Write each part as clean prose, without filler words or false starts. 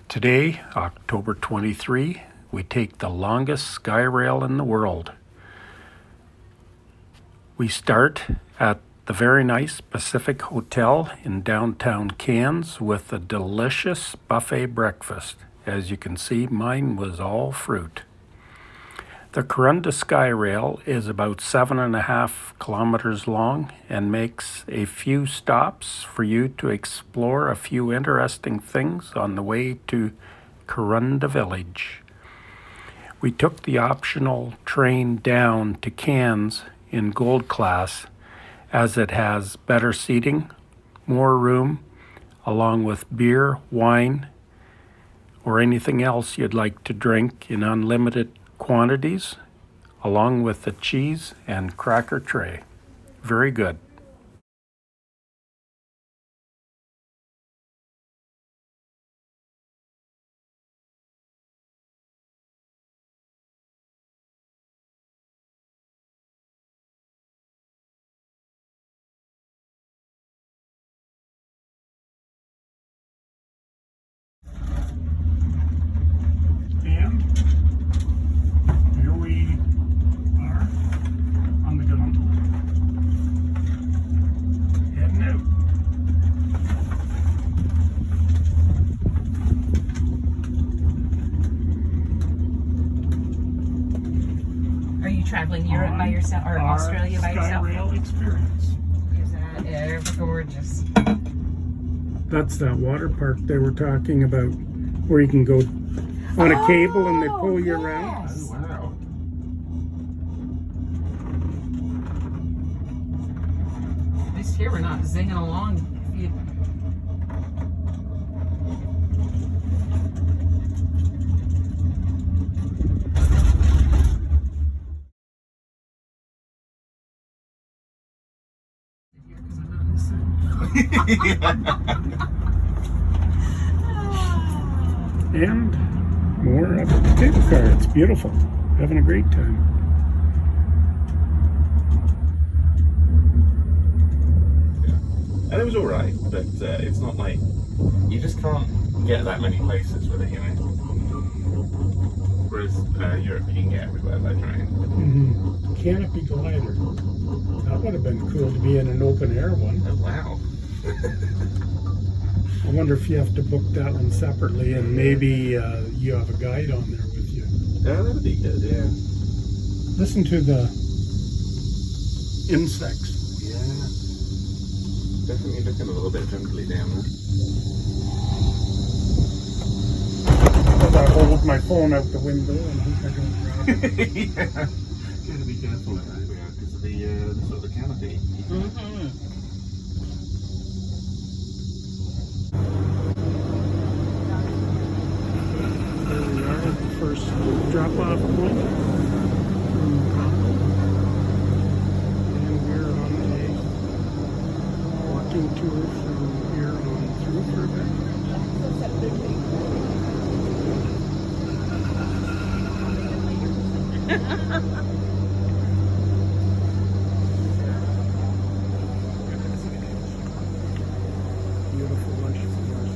Today, October 23, we take the longest Skyrail in the world. We start at the very nice Pacific Hotel in downtown Cairns with a delicious buffet breakfast. As you can see, mine was all fruit. The Corunda Skyrail is about 7.5 kilometers long and makes a few stops for you to explore a few interesting things on the way to Corunda Village. We took the optional train down to Cairns in Gold Class as it has better seating, more room, along with beer, wine, or anything else you'd like to drink in unlimited quantities, along with the cheese and cracker tray. Very good. And here we are on the gondola. Heading out. Are you traveling Europe by yourself or Australia by yourself? Skyrail experience. Is that ever gorgeous? That's that water park they were talking about, where you can go on a cable and they pull you around. Yes. Oh, wow. At least here we're not zinging along. If you... And more up at the cable car. It's beautiful. Having a great time. And it was alright, but it's not like you just can't get that many places with it, you know. Whereas Europe, you can get everywhere by train. Canopy glider. That would have been cool to be in an open air one. Oh wow! I wonder if you have to book that one separately, and maybe you have a guide on there with you. Yeah, that'd be good. Yeah. Listen to the insects. Yeah. Definitely looking a little bit jungly down there. As I hold my phone out the window and hope I don't drop it. Yeah. Gotta be careful of that because of the sort of canopy. There we are at the first drop-off point. And we're on a walking tour from here on through for a bit. Beautiful lunch for us.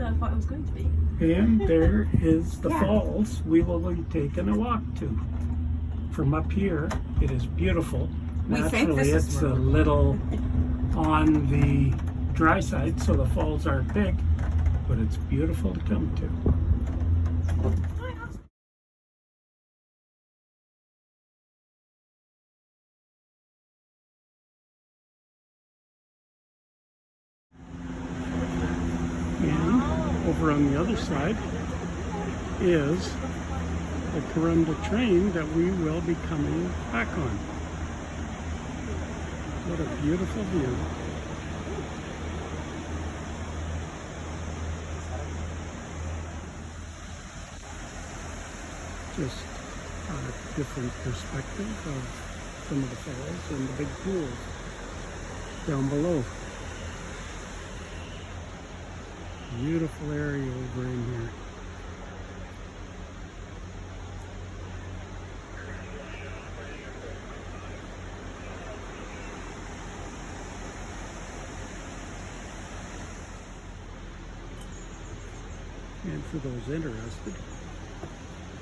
than I thought it was going to be. And there is the falls we will be taking a walk to. From up here, it is beautiful. We think Naturally, this is it's a little on the dry side, so the falls aren't big, but it's beautiful to come to. And over on the other side is the Corunda train that we will be coming back on. What a beautiful view. Just a different perspective of some of the falls and the big pools down below. Beautiful area over in here. And for those interested,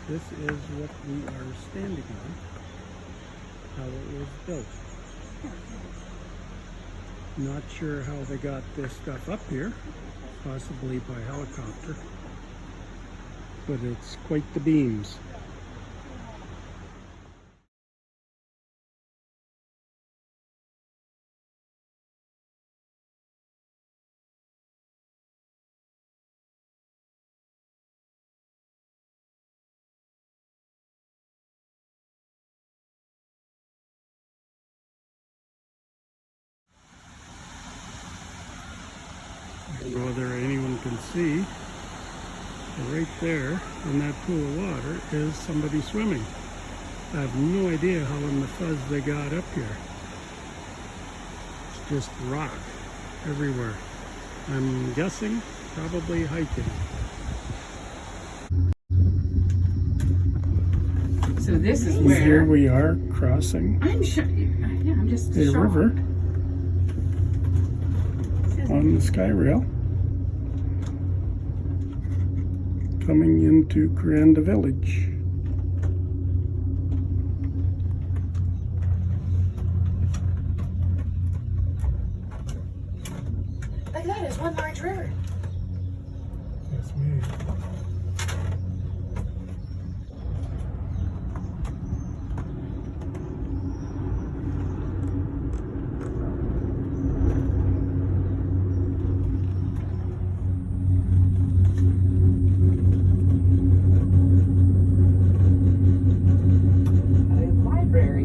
this is what we are standing on, how it was built. Not sure how they got this stuff up here, possibly by helicopter, but it's quite the beams. Whether anyone can see, right there in that pool of water is somebody swimming. I have no idea how in the fuzz they got up here. It's just rock everywhere. I'm guessing probably hiking. So this is And where here we are crossing I'm sure. Yeah, I'm just a shocked. river on the Skyrail, coming into Corunda Village. Look at that, it's one large river. That's me. Library.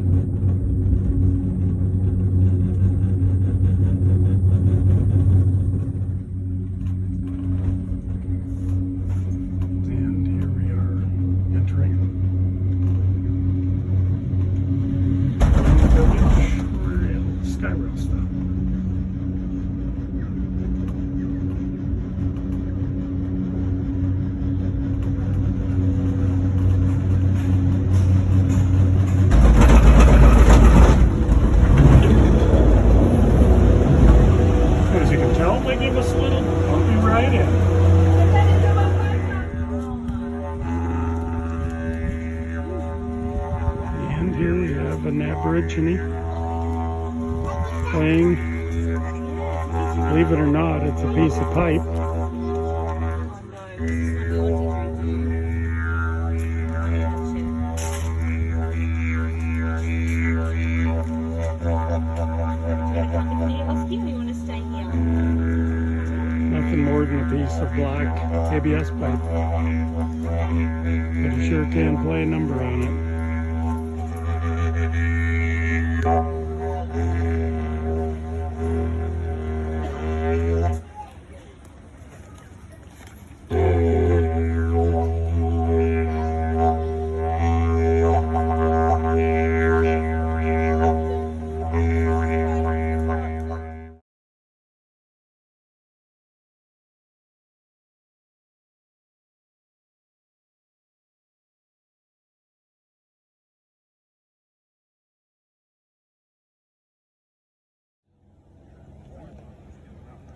And here we are entering the village Skyrail stop. As you can tell, they give us a little bumpy ride in. And here we have an Aborigine playing, believe it or not, it's a piece of pipe. Nothing more than a piece of black ABS pipe. But you sure can play a number on it.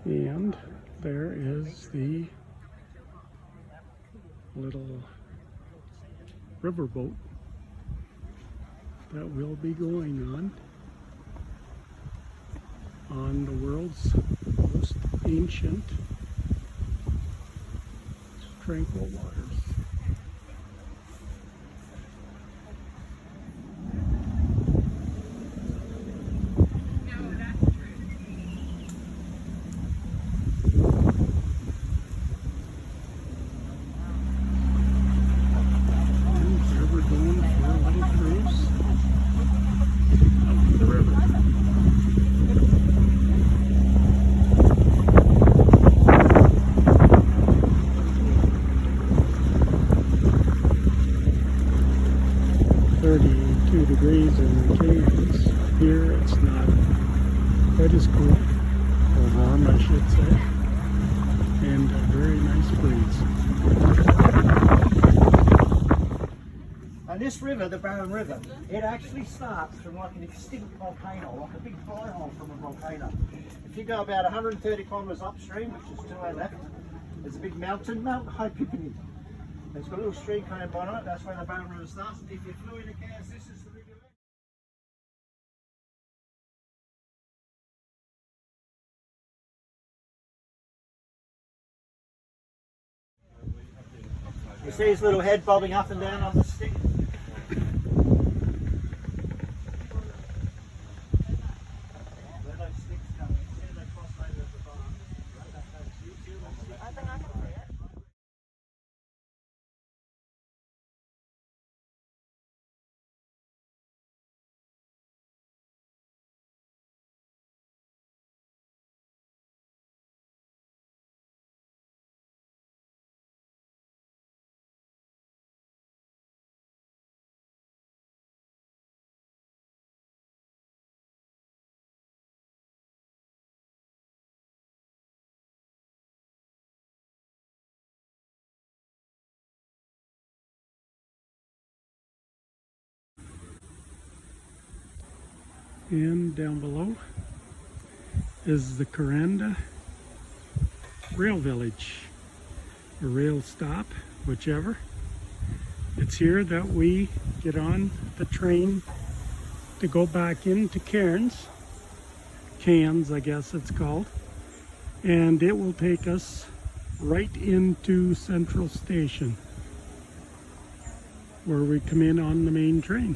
And there is the little riverboat that we'll be going on the world's most ancient tranquil waters. Degrees in Cairns. Here it's not quite as cool, or warm I should say, and a very nice breeze. And this river, the Barron River, it actually starts from like an extinct volcano, like a big fire hole from a volcano. If you go about 130 kilometres upstream, which is to our left, there's a big mountain, Mount High Pippini. It's got a little stream coming by on it, that's where the Barron River starts. And if you flew into Cairns, this is the river. You see his little head bobbing up and down on the stick? Where those sticks come in, see they cross over at the bottom. I think I can see it. And down below is the Kuranda Rail Village, or rail stop, whichever. It's here that we get on the train to go back into Cairns, I guess it's called, and it will take us right into Central Station, where we come in on the main train.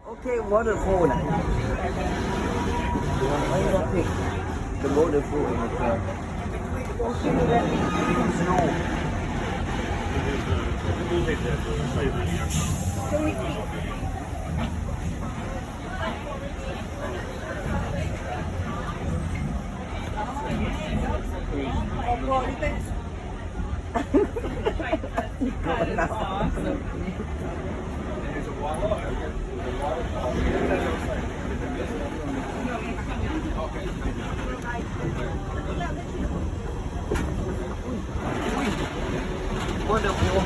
Okay, waterfall. I will pick the waterfall in the car. Wonderful.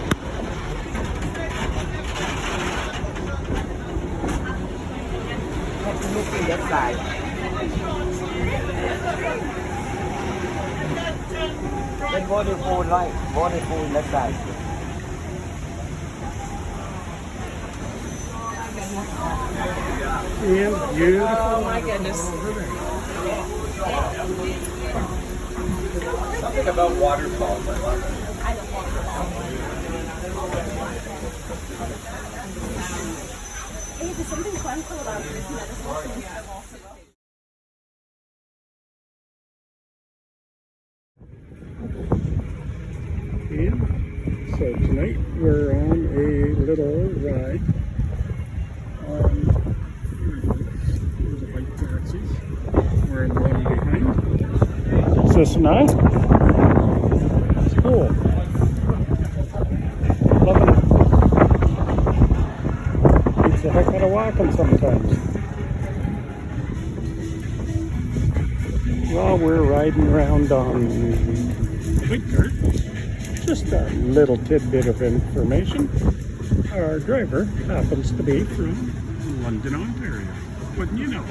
Have to look in that side. That waterfall right, waterfall in that side. And beautiful. Oh my goodness. Something about waterfalls, I love it. Hey, there's something fun about this medicine. So tonight we're on a little ride on the white taxis. We're in one behind. Is this and I? It's cool. Loving it. It's a heck out of walking sometimes. While we're riding around on the big cart, just a little tidbit of information. Our driver happens to be from London, Ontario. Wouldn't you know?